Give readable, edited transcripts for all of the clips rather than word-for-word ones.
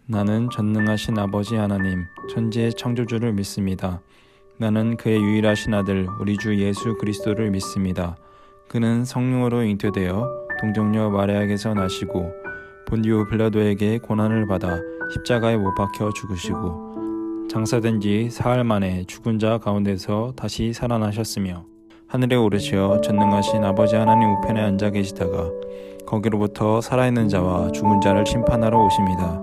나는 전능하신 아버지 하나님, 천지의 창조주를 믿습니다. 나는 그의 유일하신 아들, 우리 주 예수 그리스도를 믿습니다. 그는 성령으로 잉태되어 동정녀 마리아에게서 나시고 본디오 빌라도에게 고난을 받아 십자가에 못 박혀 죽으시고 장사된 지 사흘 만에 죽은 자 가운데서 다시 살아나셨으며 하늘에 오르시어 전능하신 아버지 하나님 우편에 앉아 계시다가 거기로부터 살아있는 자와 죽은 자를 심판하러 오십니다.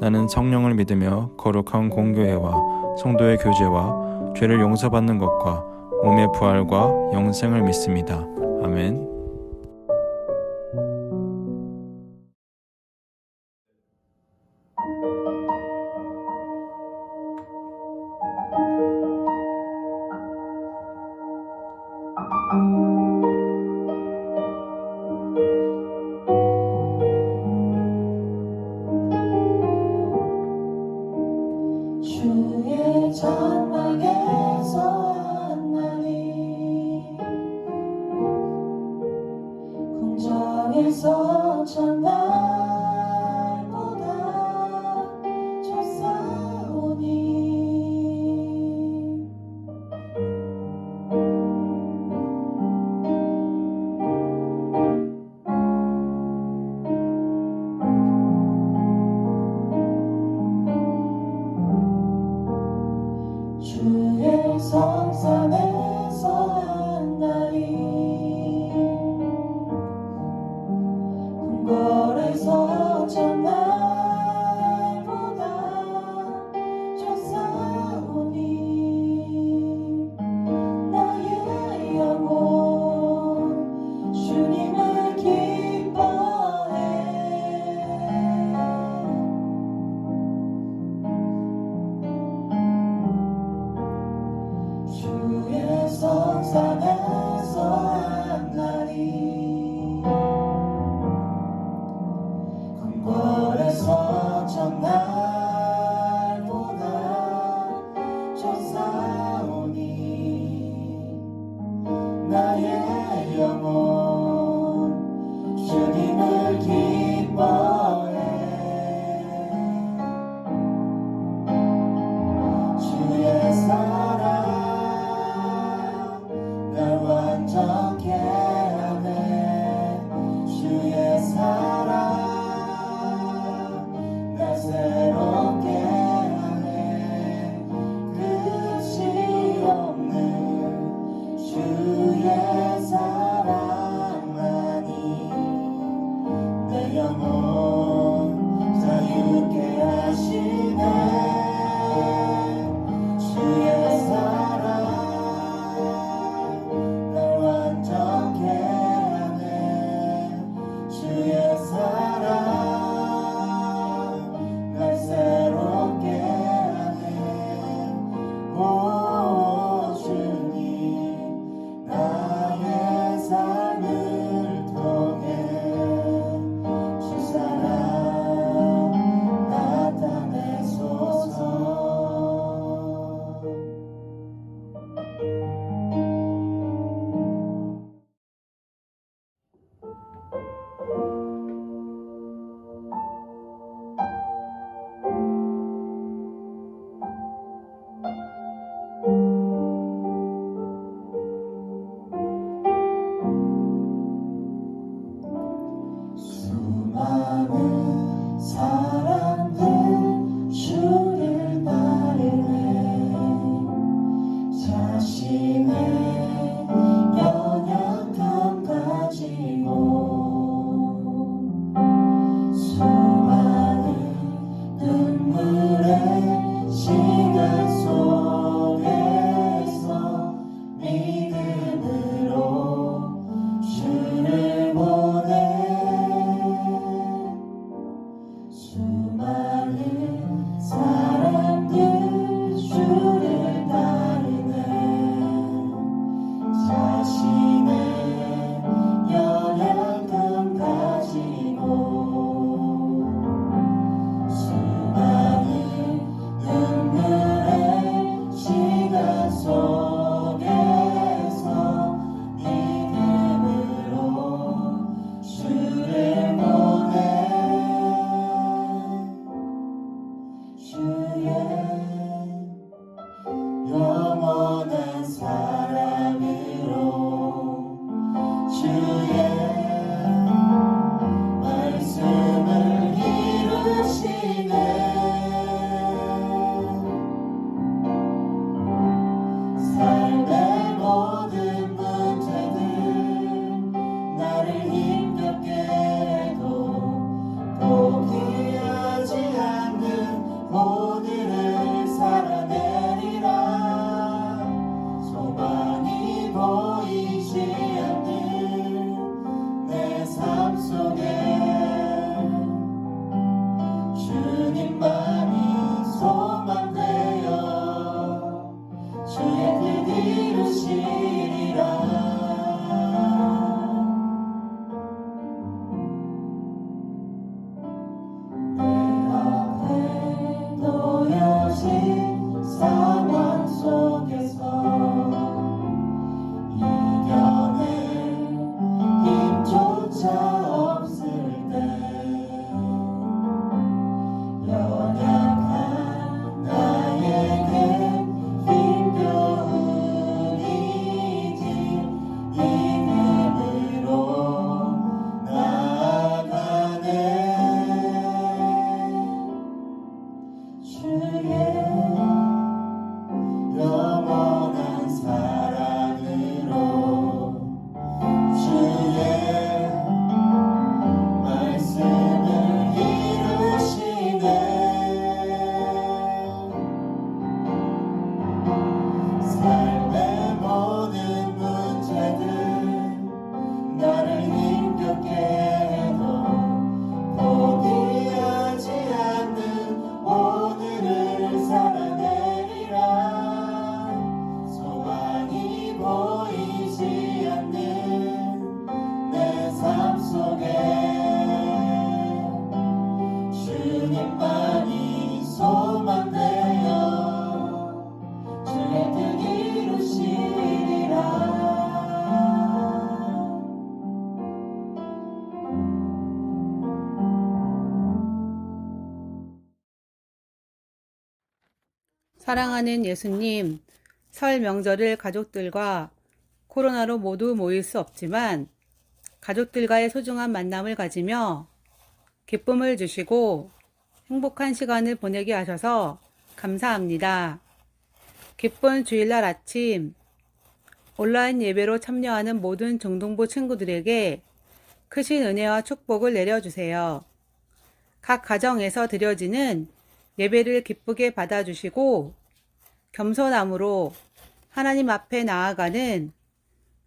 나는 성령을 믿으며 거룩한 공교회와 성도의 교제와 죄를 용서받는 것과 몸의 부활과 영생을 믿습니다. 아멘. 주의 전막에서 한 날이 궁정에서 첫날보다 좋사오니 주의 성산에서 한 날이 궁궐에서 첫날보다 좋사오니 나의 영혼 주님을 기뻐해 주의 않는 내 삶 속에 주님만이 소망되어 주의 뜻 이루시리라. 내 앞에 놓여진 상황 속에서 이겨낼 힘조차 없을 때 연약한 나에게 힘겨운이지 믿음으로 나아가네. 주의 영원한 사랑으로 주의 말씀을 이루시네. 삶의 모든 문제들 나를 힘겹게 해도 포기하지 않는 오늘을 살아내리라. 소망이 보이지 않는 내 삶 속에 주님만이 소망되어 주의 뜻 이루시리라. 사랑하는 예수님, 설 명절을 가족들과 코로나로 모두 모일 수 없지만 가족들과의 소중한 만남을 가지며 기쁨을 주시고 행복한 시간을 보내게 하셔서 감사합니다. 기쁜 주일날 아침 온라인 예배로 참여하는 모든 중등부 친구들에게 크신 은혜와 축복을 내려주세요. 각 가정에서 드려지는 예배를 기쁘게 받아주시고 겸손함으로 하나님 앞에 나아가는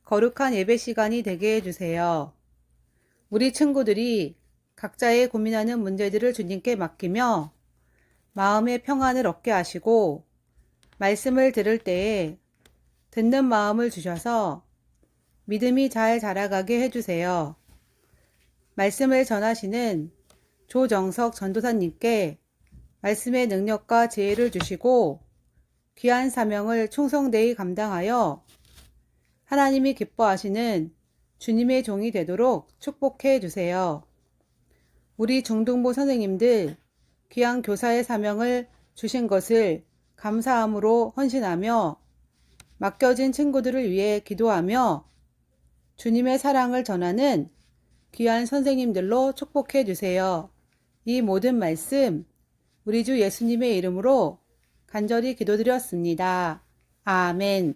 거룩한 예배 시간이 되게 해주세요. 우리 친구들이 각자의 고민하는 문제들을 주님께 맡기며 마음의 평안을 얻게 하시고 말씀을 들을 때에 듣는 마음을 주셔서 믿음이 잘 자라가게 해주세요. 말씀을 전하시는 조정석 전도사님께 말씀의 능력과 지혜를 주시고 귀한 사명을 충성되이 감당하여 하나님이 기뻐하시는 주님의 종이 되도록 축복해 주세요. 우리 중등부 선생님들 귀한 교사의 사명을 주신 것을 감사함으로 헌신하며 맡겨진 친구들을 위해 기도하며 주님의 사랑을 전하는 귀한 선생님들로 축복해 주세요. 이 모든 말씀 우리 주 예수님의 이름으로 간절히 기도드렸습니다. 아멘.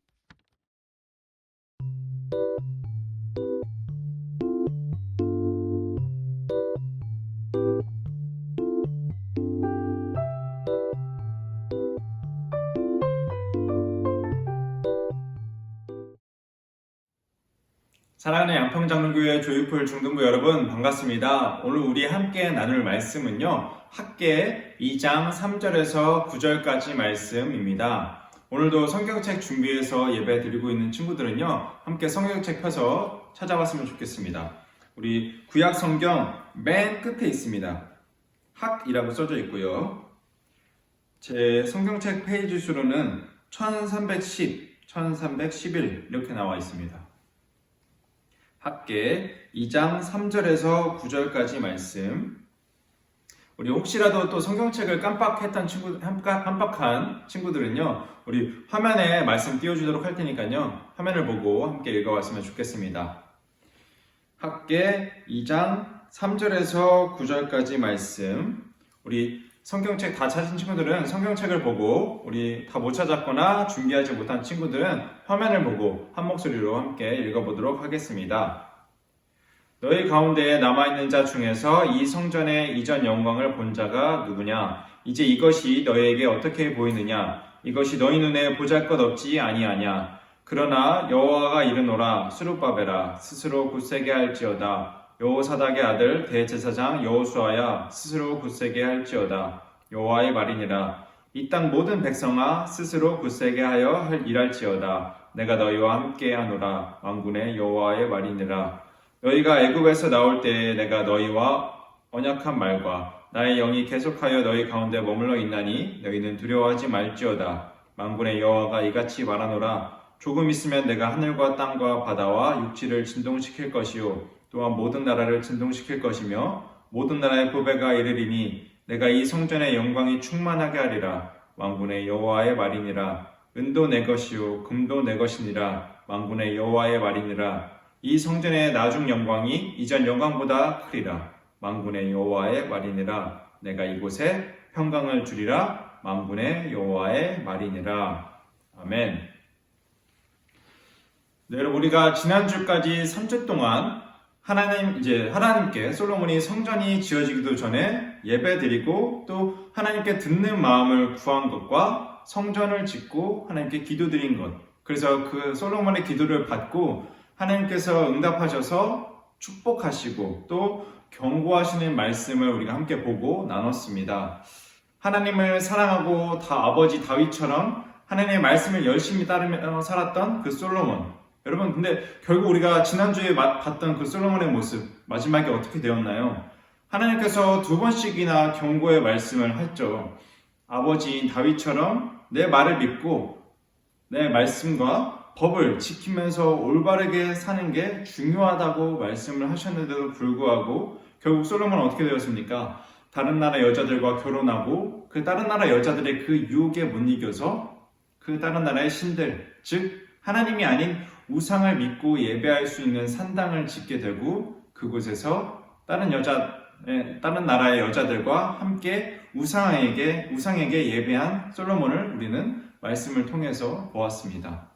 사랑하는 양평장로교회 조유풀 중등부 여러분 반갑습니다. 오늘 우리 함께 나눌 말씀은요, 학계 2장 3절에서 9절까지 말씀입니다. 오늘도 성경책 준비해서 예배 드리고 있는 친구들은요, 함께 성경책 펴서 찾아봤으면 좋겠습니다. 우리 구약 성경 맨 끝에 있습니다. 학이라고 써져 있고요. 제 성경책 페이지 수로는 1310, 1311 이렇게 나와 있습니다. 학계 2장 3절에서 9절까지 말씀. 우리 혹시라도 또 성경책을 깜빡한 친구들은요, 우리 화면에 말씀 띄워주도록 할 테니까요, 화면을 보고 함께 읽어왔으면 좋겠습니다. 학계 2장 3절에서 9절까지 말씀. 우리 성경책 다 찾은 친구들은 성경책을 보고, 우리 다 못 찾았거나 준비하지 못한 친구들은 화면을 보고 한 목소리로 함께 읽어보도록 하겠습니다. 너희 가운데에 남아있는 자 중에서 이 성전의 이전 영광을 본 자가 누구냐? 이제 이것이 너희에게 어떻게 보이느냐? 이것이 너희 눈에 보잘것없지 아니하냐? 그러나 여호와가 이르노라 스룹바벨아 스스로 굳세게 할지어다 여호사닥의 아들 대제사장 여호수아야 스스로 굳세게 할지어다 여호와의 말이니라 이 땅 모든 백성아 스스로 굳세게 하여 일할지어다 내가 너희와 함께 하노라 만군의 여호와의 말이니라 너희가 애굽에서 나올 때에 내가 너희와 언약한 말과 나의 영이 계속하여 너희 가운데 머물러 있나니 너희는 두려워하지 말지어다 만군의 여호와가 이같이 말하노라 조금 있으면 내가 하늘과 땅과 바다와 육지를 진동시킬 것이요 또한 모든 나라를 진동시킬 것이며 모든 나라의 보배가 이르리니 내가 이 성전의 영광이 충만하게 하리라 만군의 여호와의 말이니라 은도 내 것이요 금도 내 것이니라 만군의 여호와의 말이니라 이 성전의 나중 영광이 이전 영광보다 크리라 만군의 여호와의 말이니라 내가 이곳에 평강을 주리라 만군의 여호와의 말이니라 아멘. 네, 여러분 우리가 지난주까지 3주 동안 하나님께 솔로몬이 성전이 지어지기도 전에 예배드리고 또 하나님께 듣는 마음을 구한 것과 성전을 짓고 하나님께 기도드린 것. 그래서 그 솔로몬의 기도를 받고 하나님께서 응답하셔서 축복하시고 또 경고하시는 말씀을 우리가 함께 보고 나눴습니다. 하나님을 사랑하고 아버지 다윗처럼 하나님의 말씀을 열심히 따르며 살았던 그 솔로몬. 여러분 근데 결국 우리가 지난주에 봤던 그 솔로몬의 모습 마지막에 어떻게 되었나요? 하나님께서 2번씩이나 경고의 말씀을 했죠. 아버지인 다윗처럼 내 말을 믿고 내 말씀과 법을 지키면서 올바르게 사는 게 중요하다고 말씀을 하셨는데도 불구하고 결국 솔로몬은 어떻게 되었습니까? 다른 나라 여자들과 결혼하고 그 다른 나라 여자들의 그 유혹에 못 이겨서 그 다른 나라의 신들 즉 하나님이 아닌 우상을 믿고 예배할 수 있는 산당을 짓게 되고 그곳에서 다른 나라의 여자들과 함께 우상에게 예배한 솔로몬을 우리는 말씀을 통해서 보았습니다.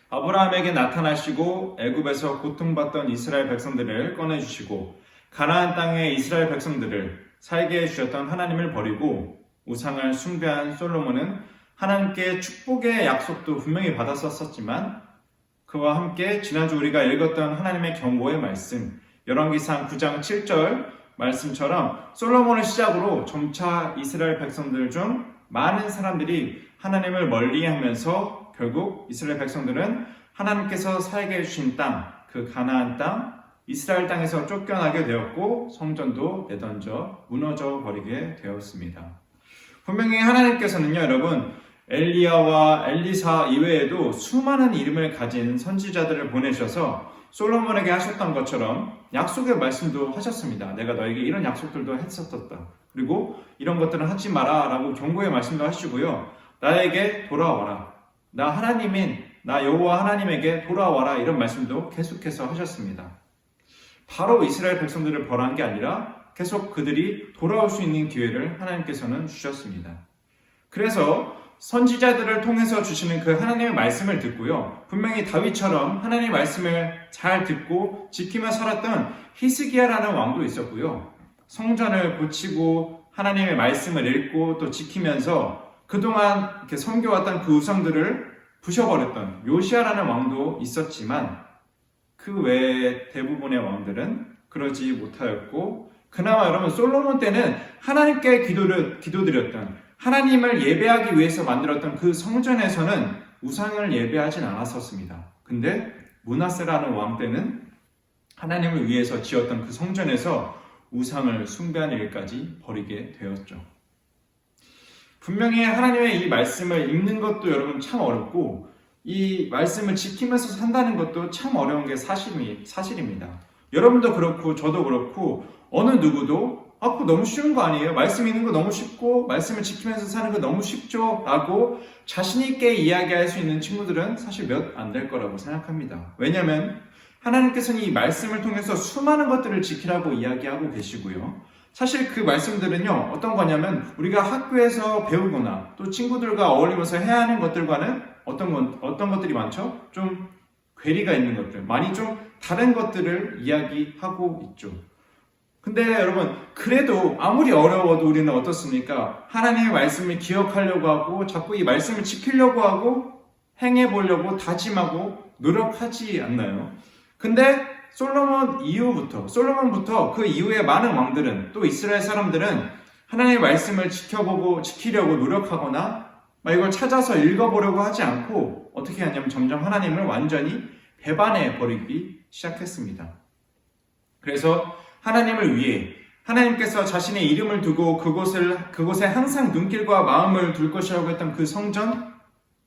아브라함에게 나타나시고 애굽에서 고통받던 이스라엘 백성들을 꺼내주시고 가나안 땅의 이스라엘 백성들을 살게 해주셨던 하나님을 버리고 우상을 숭배한 솔로몬은 하나님께 축복의 약속도 분명히 받았었지만 그와 함께 지난주 우리가 읽었던 하나님의 경고의 말씀 열왕기상 9장 7절 말씀처럼 솔로몬을 시작으로 점차 이스라엘 백성들 중 많은 사람들이 하나님을 멀리하면서 결국 이스라엘 백성들은 하나님께서 살게 해주신 땅, 그 가나안 땅, 이스라엘 땅에서 쫓겨나게 되었고 성전도 내던져 무너져 버리게 되었습니다. 분명히 하나님께서는요 여러분 엘리야와 엘리사 이외에도 수많은 이름을 가진 선지자들을 보내셔서 솔로몬에게 하셨던 것처럼 약속의 말씀도 하셨습니다. 내가 너에게 이런 약속들도 했었다. 그리고 이런 것들은 하지 마라 라고 경고의 말씀도 하시고요. 나에게 돌아와라. 나 하나님인 나 여호와 하나님에게 돌아와라 이런 말씀도 계속해서 하셨습니다. 바로 이스라엘 백성들을 벌한 게 아니라 계속 그들이 돌아올 수 있는 기회를 하나님께서는 주셨습니다. 그래서 선지자들을 통해서 주시는 그 하나님의 말씀을 듣고요. 분명히 다윗처럼 하나님의 말씀을 잘 듣고 지키며 살았던 히스기야라는 왕도 있었고요. 성전을 고치고 하나님의 말씀을 읽고 또 지키면서 그동안 이렇게 섬겨왔던 그 우상들을 부셔버렸던 요시야라는 왕도 있었지만 그 외에 대부분의 왕들은 그러지 못하였고 그나마 여러분 솔로몬 때는 하나님께 기도드렸던 하나님을 예배하기 위해서 만들었던 그 성전에서는 우상을 예배하진 않았었습니다. 근데 므낫세라는 왕 때는 하나님을 위해서 지었던 그 성전에서 우상을 숭배하는 일까지 벌이게 되었죠. 분명히 하나님의 이 말씀을 읽는 것도 여러분 참 어렵고 이 말씀을 지키면서 산다는 것도 참 어려운 게 사실입니다. 여러분도 그렇고 저도 그렇고 어느 누구도 그거 너무 쉬운 거 아니에요? 말씀 읽는 거 너무 쉽고 말씀을 지키면서 사는 거 너무 쉽죠? 라고 자신 있게 이야기할 수 있는 친구들은 사실 몇 안 될 거라고 생각합니다. 왜냐하면 하나님께서는 이 말씀을 통해서 수많은 것들을 지키라고 이야기하고 계시고요. 사실 그 말씀들은요 어떤 거냐면 우리가 학교에서 배우거나 또 친구들과 어울리면서 해야 하는 것들과는 어떤 것들이 많죠? 좀 괴리가 있는 것들, 많이 좀 다른 것들을 이야기하고 있죠. 근데 여러분 그래도 아무리 어려워도 우리는 어떻습니까? 하나님의 말씀을 기억하려고 하고 자꾸 이 말씀을 지키려고 하고 행해 보려고 다짐하고 노력하지 않나요? 근데 솔로몬부터 그 이후에 많은 왕들은, 또 이스라엘 사람들은 하나님의 말씀을 지키려고 노력하거나 이걸 찾아서 읽어보려고 하지 않고 어떻게 하냐면 점점 하나님을 완전히 배반해 버리기 시작했습니다. 그래서 하나님을 위해 하나님께서 자신의 이름을 두고 그곳에 항상 눈길과 마음을 둘 것이라고 했던 그 성전,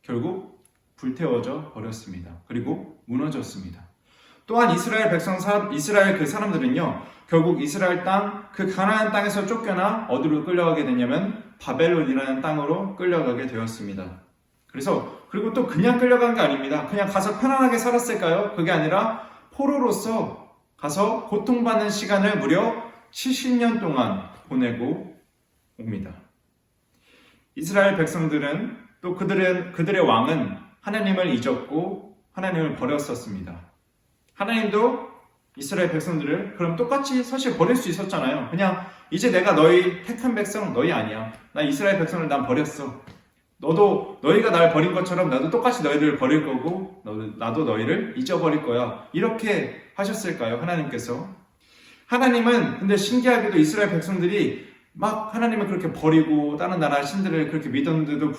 결국 불태워져 버렸습니다. 그리고 무너졌습니다. 또한 이스라엘 그 사람들은요, 결국 이스라엘 땅, 그 가나안 땅에서 쫓겨나 어디로 끌려가게 되냐면 바벨론이라는 땅으로 끌려가게 되었습니다. 그리고 또 그냥 끌려간 게 아닙니다. 그냥 가서 편안하게 살았을까요? 그게 아니라 포로로서 가서 고통받는 시간을 무려 70년 동안 보내고 옵니다. 이스라엘 백성들은 또 그들의 왕은 하나님을 잊었고 하나님을 버렸었습니다. 하나님도 이스라엘 백성들을 그럼 똑같이 사실 버릴 수 있었잖아요. 그냥 이제 내가 너희 택한 백성 너희 아니야. 나 이스라엘 백성을 난 버렸어. 너희가 날 버린 것처럼 나도 똑같이 너희를 버릴 거고 나도 너희를 잊어버릴 거야. 이렇게 하셨을까요? 하나님께서. 하나님은 근데 신기하게도 이스라엘 백성들이 막 하나님을 그렇게 버리고 다른 나라 신들을 그렇게 믿었는데도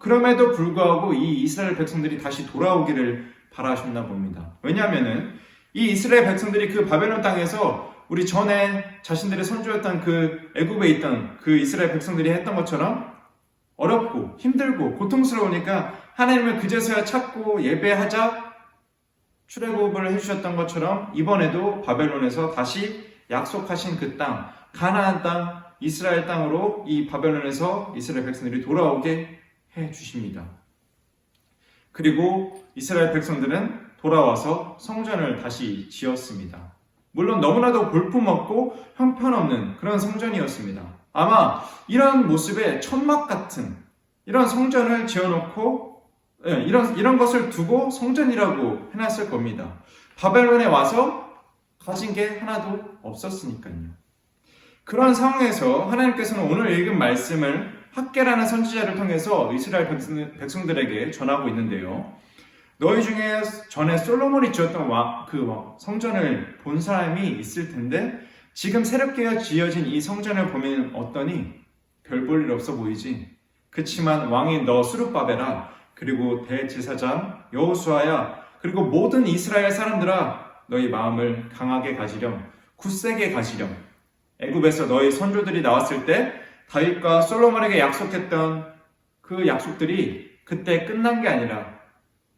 그럼에도 불구하고 이 이스라엘 백성들이 다시 돌아오기를 바라셨나 봅니다. 왜냐하면은 이 이스라엘 백성들이 그 바벨론 땅에서 우리 전에 자신들의 선조였던 그 애굽에 있던 그 이스라엘 백성들이 했던 것처럼 어렵고 힘들고 고통스러우니까 하나님을 그제서야 찾고 예배하자 출애굽을 해주셨던 것처럼 이번에도 바벨론에서 다시 약속하신 그 땅, 가나안 땅, 이스라엘 땅으로 이 바벨론에서 이스라엘 백성들이 돌아오게 해주십니다. 그리고 이스라엘 백성들은 돌아와서 성전을 다시 지었습니다. 물론 너무나도 볼품없고 형편없는 그런 성전이었습니다. 아마 이런 모습에 천막 같은 이런 성전을 지어놓고 이런 것을 두고 성전이라고 해놨을 겁니다. 바벨론에 와서 가진 게 하나도 없었으니까요. 그런 상황에서 하나님께서는 오늘 읽은 말씀을 학개라는 선지자를 통해서 이스라엘 백성들에게 전하고 있는데요. 너희 중에 전에 솔로몬이 지었던 그 성전을 본 사람이 있을 텐데 지금 새롭게 지어진 이 성전을 보면 어떠니? 별 볼 일 없어 보이지? 그치만 왕인 너 수룹바벨아, 그리고 대제사장 여호수아야, 그리고 모든 이스라엘 사람들아, 너희 마음을 강하게 가지렴, 굳세게 가지렴. 애굽에서 너희 선조들이 나왔을 때 다윗과 솔로몬에게 약속했던 그 약속들이 그때 끝난 게 아니라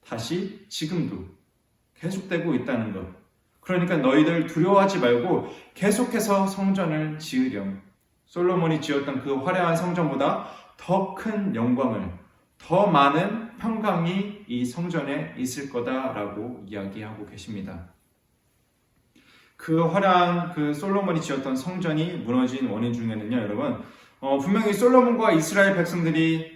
다시 지금도 계속되고 있다는 것. 그러니까 너희들 두려워하지 말고 계속해서 성전을 지으렴. 솔로몬이 지었던 그 화려한 성전보다 더 큰 영광을, 더 많은 평강이 이 성전에 있을 거다라고 이야기하고 계십니다. 그 화려한 그 솔로몬이 지었던 성전이 무너진 원인 중에는요, 여러분, 분명히 솔로몬과 이스라엘 백성들이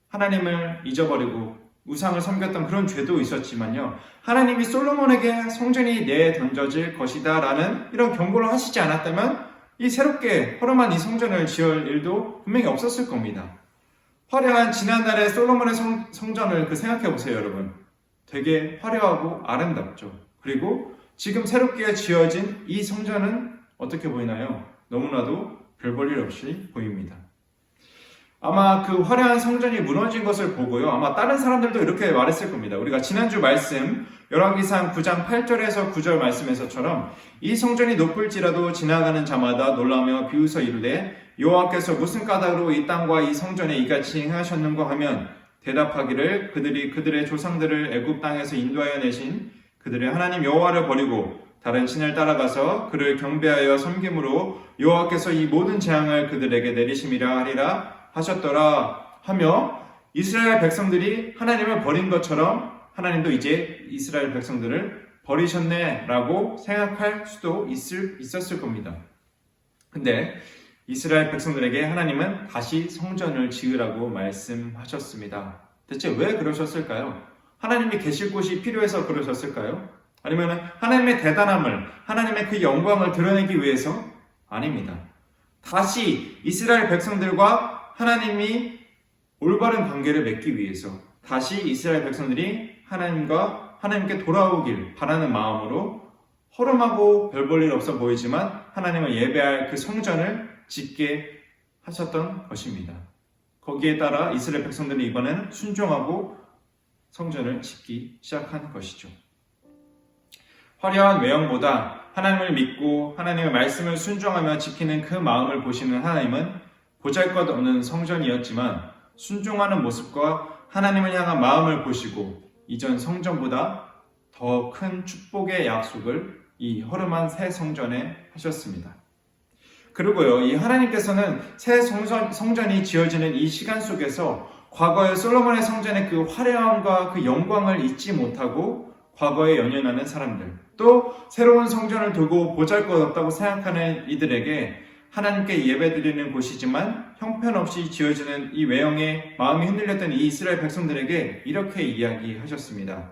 하나님을 잊어버리고 우상을 섬겼던 그런 죄도 있었지만요, 하나님이 솔로몬에게 성전이 내던져질 것이다 라는 이런 경고를 하시지 않았다면 이 새롭게 허름한 이 성전을 지을 일도 분명히 없었을 겁니다. 화려한 지난날의 솔로몬의 성전을 생각해 보세요, 여러분. 되게 화려하고 아름답죠. 그리고 지금 새롭게 지어진 이 성전은 어떻게 보이나요? 너무나도 별 볼 일 없이 보입니다. 아마 그 화려한 성전이 무너진 것을 보고요, 아마 다른 사람들도 이렇게 말했을 겁니다. 우리가 지난주 말씀 열왕기상 9장 8절에서 9절 말씀에서처럼 이 성전이 높을지라도 지나가는 자마다 놀라며 비웃어 이르되 여호와께서 무슨 까닭으로 이 땅과 이 성전에 이같이 행하셨는가 하면 대답하기를 그들이 그들의 조상들을 애굽 땅에서 인도하여 내신 그들의 하나님 여호와를 버리고 다른 신을 따라가서 그를 경배하여 섬김으로 여호와께서 이 모든 재앙을 그들에게 내리심이라 하리라 하셨더라 하며, 이스라엘 백성들이 하나님을 버린 것처럼 하나님도 이제 이스라엘 백성들을 버리셨네 라고 생각할 수도 있었을 겁니다. 근데 이스라엘 백성들에게 하나님은 다시 성전을 지으라고 말씀하셨습니다. 대체 왜 그러셨을까요? 하나님이 계실 곳이 필요해서 그러셨을까요? 아니면 하나님의 대단함을, 하나님의 그 영광을 드러내기 위해서? 아닙니다. 다시 이스라엘 백성들과 하나님이 올바른 관계를 맺기 위해서, 다시 이스라엘 백성들이 하나님께 돌아오길 바라는 마음으로 허름하고 별 볼 일 없어 보이지만 하나님을 예배할 그 성전을 짓게 하셨던 것입니다. 거기에 따라 이스라엘 백성들이 이번에는 순종하고 성전을 짓기 시작한 것이죠. 화려한 외형보다 하나님을 믿고 하나님의 말씀을 순종하며 지키는 그 마음을 보시는 하나님은 보잘것없는 성전이었지만 순종하는 모습과 하나님을 향한 마음을 보시고 이전 성전보다 더 큰 축복의 약속을 이 허름한 새 성전에 하셨습니다. 그리고요, 이 하나님께서는 새 성전이 지어지는 이 시간 속에서 과거의 솔로몬의 성전의 그 화려함과 그 영광을 잊지 못하고 과거에 연연하는 사람들, 또 새로운 성전을 두고 보잘것없다고 생각하는 이들에게 하나님께 예배드리는 곳이지만 형편없이 지어지는 이 외형에 마음이 흔들렸던 이 이스라엘 백성들에게 이렇게 이야기하셨습니다.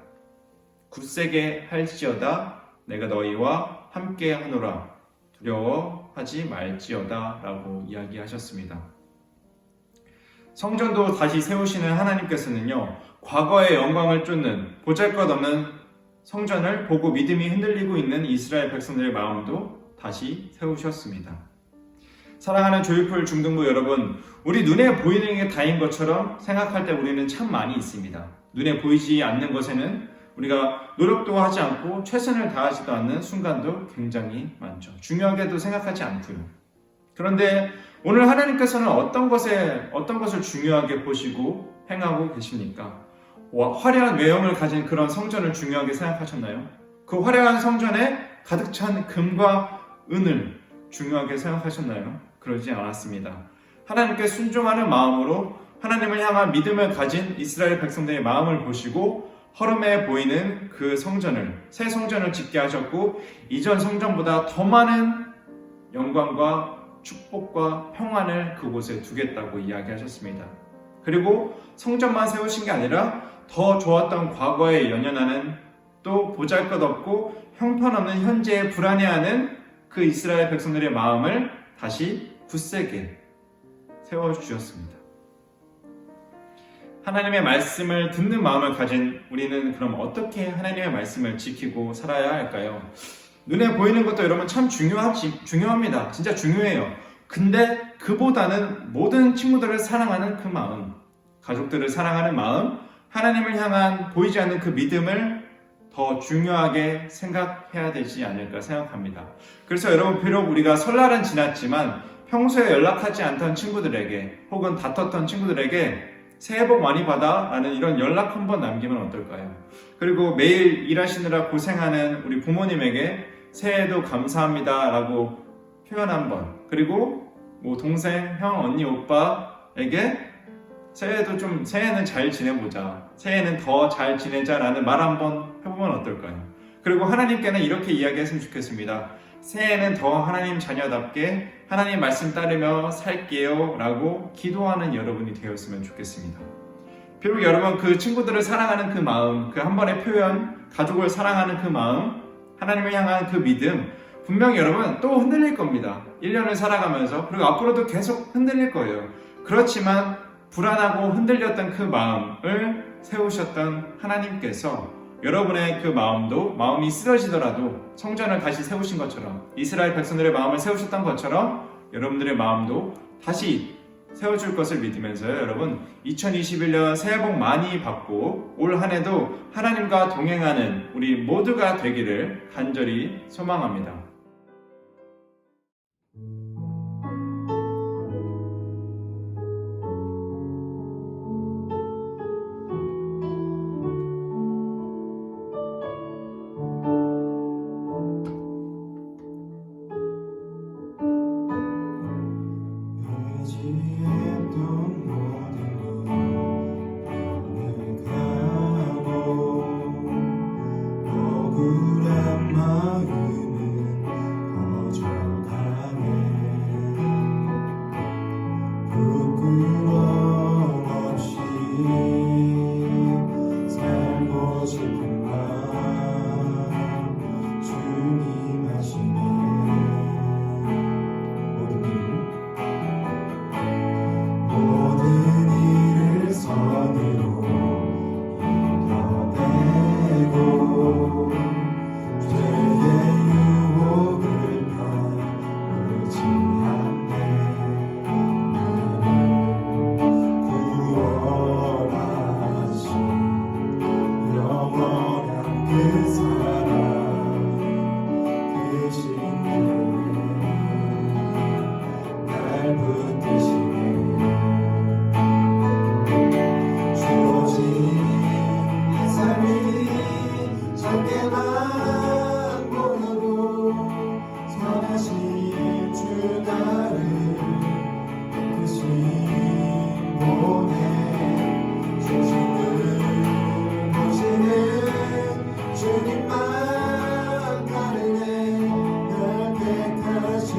굳세게 할지어다 내가 너희와 함께 하노라 두려워하지 말지어다 라고 이야기하셨습니다. 성전도 다시 세우시는 하나님께서는요, 과거의 영광을 쫓는 보잘것없는 성전을 보고 믿음이 흔들리고 있는 이스라엘 백성들의 마음도 다시 세우셨습니다. 사랑하는 조이풀 중등부 여러분, 우리 눈에 보이는 게 다인 것처럼 생각할 때 우리는 참 많이 있습니다. 눈에 보이지 않는 것에는 우리가 노력도 하지 않고 최선을 다하지도 않는 순간도 굉장히 많죠. 중요하게도 생각하지 않고요. 그런데 오늘 하나님께서는 어떤 것을 중요하게 보시고 행하고 계십니까? 화려한 외형을 가진 그런 성전을 중요하게 생각하셨나요? 그 화려한 성전에 가득 찬 금과 은을 중요하게 생각하셨나요? 그러지 않았습니다. 하나님께 순종하는 마음으로 하나님을 향한 믿음을 가진 이스라엘 백성들의 마음을 보시고 허름해 보이는 그 성전을, 새 성전을 짓게 하셨고 이전 성전보다 더 많은 영광과 축복과 평안을 그곳에 두겠다고 이야기하셨습니다. 그리고 성전만 세우신 게 아니라 더 좋았던 과거에 연연하는, 또 보잘것없고 형편없는 현재에 불안해하는 그 이스라엘 백성들의 마음을 다시 굳세게 세워주셨습니다. 하나님의 말씀을 듣는 마음을 가진 우리는 그럼 어떻게 하나님의 말씀을 지키고 살아야 할까요? 눈에 보이는 것도 여러분 참 중요합니다. 진짜 중요해요. 근데 그보다는 모든 친구들을 사랑하는 그 마음, 가족들을 사랑하는 마음, 하나님을 향한 보이지 않는 그 믿음을 더 중요하게 생각해야 되지 않을까 생각합니다. 그래서 여러분, 비록 우리가 설날은 지났지만 평소에 연락하지 않던 친구들에게 혹은 다퉜던 친구들에게 새해 복 많이 받아 라는 이런 연락 한번 남기면 어떨까요? 그리고 매일 일하시느라 고생하는 우리 부모님에게 새해도 감사합니다 라고 표현 한번, 그리고 뭐 동생, 형, 언니, 오빠에게 새해는 잘 지내보자, 새해는 더 잘 지내자 라는 말 한번 해보면 어떨까요? 그리고 하나님께는 이렇게 이야기했으면 좋겠습니다. 새해는 더 하나님 자녀답게 하나님 말씀 따르며 살게요 라고 기도하는 여러분이 되었으면 좋겠습니다. 비록 여러분 그 친구들을 사랑하는 그 마음, 그 한 번의 표현, 가족을 사랑하는 그 마음, 하나님을 향한 그 믿음, 분명히 여러분 또 흔들릴 겁니다. 1년을 살아가면서, 그리고 앞으로도 계속 흔들릴 거예요. 그렇지만 불안하고 흔들렸던 그 마음을 세우셨던 하나님께서 여러분의 그 마음이 쓰러지더라도 성전을 다시 세우신 것처럼, 이스라엘 백성들의 마음을 세우셨던 것처럼 여러분들의 마음도 다시 세워줄 것을 믿으면서요, 여러분 2021년 새해 복 많이 받고 올 한 해도 하나님과 동행하는 우리 모두가 되기를 간절히 소망합니다. 모든 일을 선으로 그 사랑 그 신경에 날 붙드시네. 주어진 이 삶이 작게만 보여도 선하신 주 나를 깨끗이 보내. 중심을 보시는 주님만 가르네. 날 택하신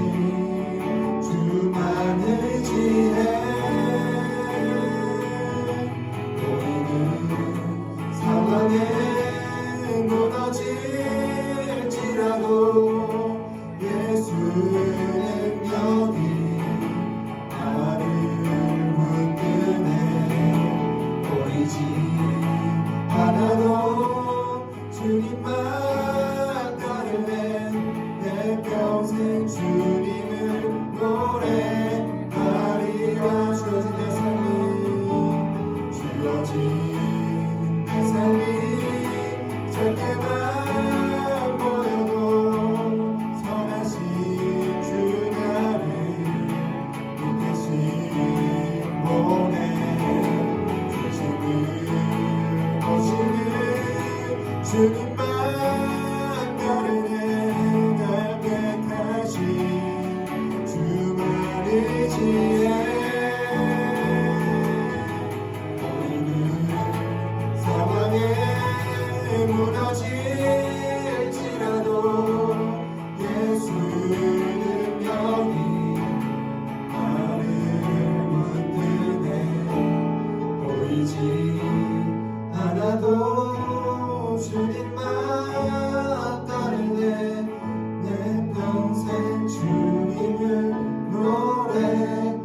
주만 의지해. 보이는 상황에 무너질지라도 예수의 능력이 나를 붙드네. 보이지 않아도 주님만 따르네. 내 평생 주님을 노래하리라. 주어진 내 삶이 작게만 보여도 선하신 주 나를 깨끗이 보내. 중심을 보시는 주님만 따르네. 날 택하신 주만 의지해. 보이는 상황에 무너질지라도 예수 능력이 나를 붙드네. 보이지 않아도 주님만 따르네. 내 평생 주님을 노래하리라.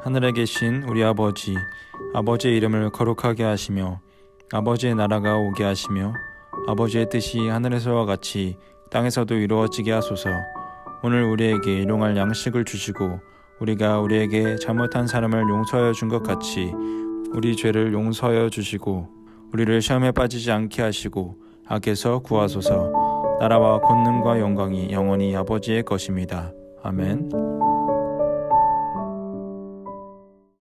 하늘에 계신 우리 아버지, 아버지의 이름을 거룩하게 하시며 아버지의 나라가 오게 하시며 아버지의 뜻이 하늘에서와 같이 땅에서도 이루어지게 하소서. 오늘 우리에게 일용할 양식을 주시고 우리가 우리에게 잘못한 사람을 용서하여 준 것 같이 우리 죄를 용서하여 주시고 우리를 시험에 빠지지 않게 하시고 악에서 구하소서. 나라와 권능과 영광이 영원히 아버지의 것입니다. 아멘.